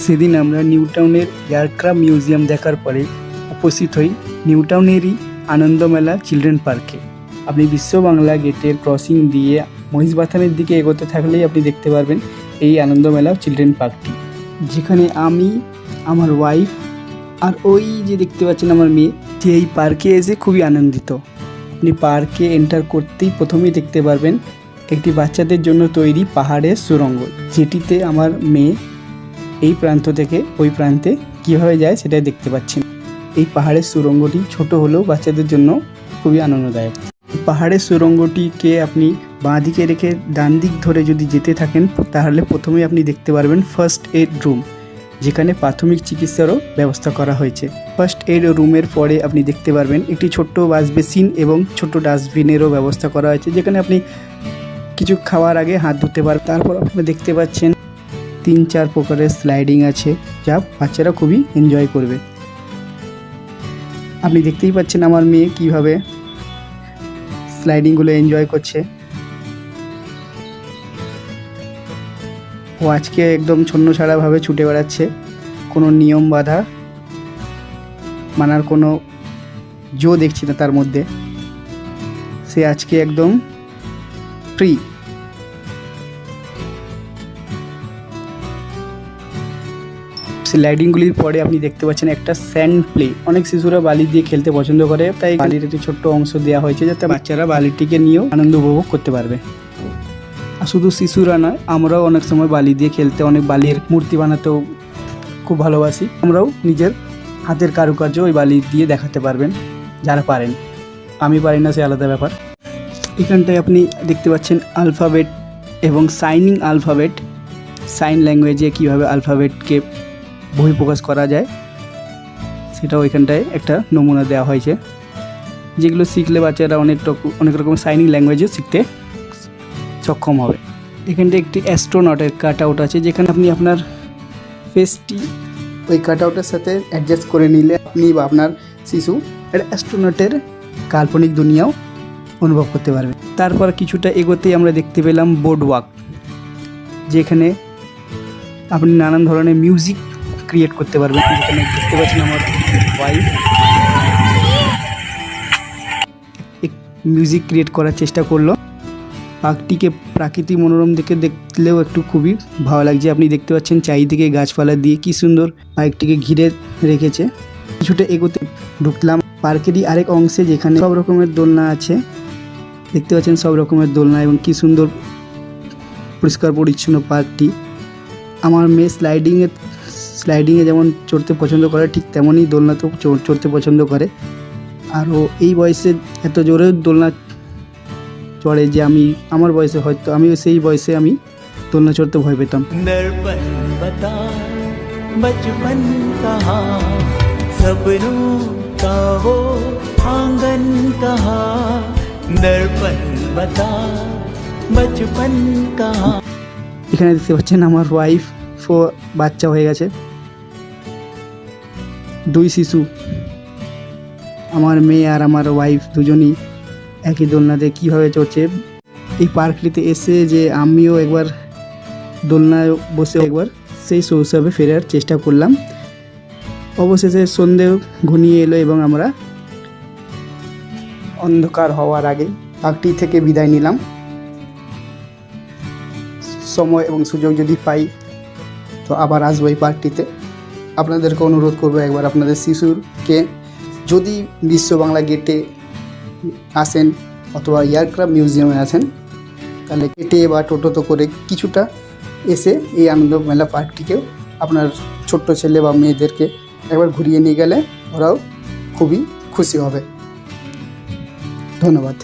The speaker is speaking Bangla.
সেদিন আমরা নিউ টাউনের এয়ারক্রাফট মিউজিয়াম দেখার পরে উপস্থিত হই নিউ টাউনেরই আনন্দমেলা চিলড্রেন পার্কে। আপনি বিশ্ব বাংলা গেটের ক্রসিং দিয়ে মহিষবাথানের দিকে এগোতে থাকলেই আপনি দেখতে পারবেন এই আনন্দমেলা চিলড্রেন পার্কটি, যেখানে আমি, আমার ওয়াইফ আর ওই যে দেখতে পাচ্ছেন আমার মেয়ে, যে এই পার্কে এসে খুবই আনন্দিত। আপনি পার্কে এন্টার করতেই প্রথমেই দেখতে পারবেন একটি বাচ্চাদের জন্য তৈরি পাহাড়ের সুড়ঙ্গ, যেটিতে আমার মেয়ে এই প্রান্ত থেকে ওই প্রান্তে কীভাবে যায় সেটাই দেখতে পাচ্ছেন। এই পাহাড়ের সুড়ঙ্গটি ছোট হলেও বাচ্চাদের জন্য খুবই আনন্দদায়ক। পাহাড়ের সুড়ঙ্গটিকে আপনি বাঁ দিকে রেখে ডান দিক ধরে যদি যেতে থাকেন তাহলে প্রথমেই আপনি দেখতে পারবেন ফার্স্ট এইড রুম, যেখানে প্রাথমিক চিকিৎসারও ব্যবস্থা করা হয়েছে। ফার্স্ট এইড রুমের পরে আপনি দেখতে পারবেন একটি ছোট্ট ওয়াশ বেসিন এবং ছোট্ট ডাস্টবিনেরও ব্যবস্থা করা হয়েছে, যেখানে আপনি কিছু খাওয়ার আগে হাত ধুতে পারবেন। তারপর আপনি দেখতে পাচ্ছেন 3-4 প্রকারের স্লাইডিং আছে, যা বাচ্চারা খুবই এনজয় করবে। আপনি দেখতেই পাচ্ছেন আমার মেয়ে কীভাবে স্লাইডিংগুলো এনজয় করছে। ও আজকে একদম ছন্নছাড়াভাবে ছুটে বেড়াচ্ছে, কোনো নিয়ম বাধা মানার কোনো জো দেখছি না তার মধ্যে। সে আজকে একদম ফ্রি। স্লাইডিংগুলির পরে আপনি দেখতে পাচ্ছেন একটা স্যান্ড প্লে। অনেক শিশুরা বালি দিয়ে খেলতে পছন্দ করে, তাই বালির একটি ছোট্ট অংশ দেওয়া হয়েছে যাতে বাচ্চারা বালিটিকে নিয়েও আনন্দ উপভোগ করতে পারবে। আর শুধু শিশুরা নয়, আমরাও অনেক সময় বালি দিয়ে খেলতে, অনেক বালির মূর্তি বানাতেও খুব ভালোবাসি। আমরাও নিজের হাতের কারুকার্য ওই বালি দিয়ে দেখাতে পারবেন যারা পারেন। আমি পারি না, সে আলাদা ব্যাপার। এখানটায় আপনি দেখতে পাচ্ছেন আলফাবেট এবং সাইনিং আলফাবেট, সাইন ল্যাঙ্গুয়েজে কীভাবে আলফাবেটকে বহিঃপ্রকাশ করা যায় সেটাও এখানটায় একটা নমুনা দেওয়া হয়েছে, যেগুলো শিখলে বাচ্চারা অনেক রকম সাইনিং ল্যাঙ্গুয়েজও শিখতে সক্ষম হবে। এখানটায় একটি অ্যাস্ট্রোনটের কাট আউট আছে, যেখানে আপনি আপনার ফেসটি ওই কাট আউটের সাথে অ্যাডজাস্ট করে নিলে আপনি বা আপনার শিশু একটা অ্যাস্ট্রোনটের কাল্পনিক দুনিয়াও অনুভব করতে পারবে। তারপর কিছুটা এগোতেই আমরা দেখতে পেলাম বোর্ড ওয়াক, যেখানে আপনি নানান ধরনের মিউজিক ক্রিয়েট করতে পারবেন। যেখানে দেখতে পাচ্ছেন আমার ওয়াইফ মিউজিক ক্রিয়েট করার চেষ্টা করলো। পার্কটিকে প্রাকৃতিক মনোরম দেখে দেখলেও একটু খুবই ভালো লাগছে। আপনি দেখতে পাচ্ছেন চারিদিকে গাছপালা দিয়ে কী সুন্দর পার্কটিকে ঘিরে রেখেছে। কিছুটা এগোতে ঢুকলাম পার্কেরই আরেক অংশে, যেখানে সব রকমের দোলনা আছে। দেখতে পাচ্ছেন সব রকমের দোলনা এবং কী সুন্দর পরিষ্কার পরিচ্ছন্ন পার্কটি। আমার মেয়ে স্লাইডিংয়ে যেমন চড়তে পছন্দ করে, ঠিক তেমনই দোলনাতেও চড়তে পছন্দ করে। আর ও এই বয়সে এত জোরে দোলনা চড়ে যে আমার বয়সে হয়তো সেই বয়সে আমি দোলনা চড়তে ভয় পেতাম। दर्पण बता बचपन कहाँ, सपनों का वो आंगन कहाँ, दर्पण बता बचपन कहाँ। এখানে দেখতে পাচ্ছেন আমার ওয়াইফ বাচ্চা হয়ে গেছে, 2 শিশু। আমার মেয়ে আর আমার ওয়াইফ দুজনই একই দোলনাতে কীভাবে চড়ছে। এই পার্কটিতে এসে যে আমিও একবার দোলনায় বসে একবার সেই শৈশবে ফেরার চেষ্টা করলাম। অবশেষে সন্ধে ঘনিয়ে এলো এবং আমরা অন্ধকার হওয়ার আগে পার্কটি থেকে বিদায় নিলাম। সময় এবং সুযোগ যদি পাই তো আবার আসবো এই পার্কটিতে। আপনাদেরকে অনুরোধ করবো একবার আপনাদের শিশুরকে যদি বিশ্ব বাংলা গেটে আসেন অথবা এয়ারক্রাফট মিউজিয়ামে আসেন, তাহলে হেঁটে বা টোটোতে করে কিছুটা এসে এই আনন্দ মেলা পার্কটিকেও আপনার ছোট্ট ছেলে বা মেয়েদেরকে একবার ঘুরিয়ে নিয়ে গেলে ওরাও খুবই খুশি হবে। ধন্যবাদ।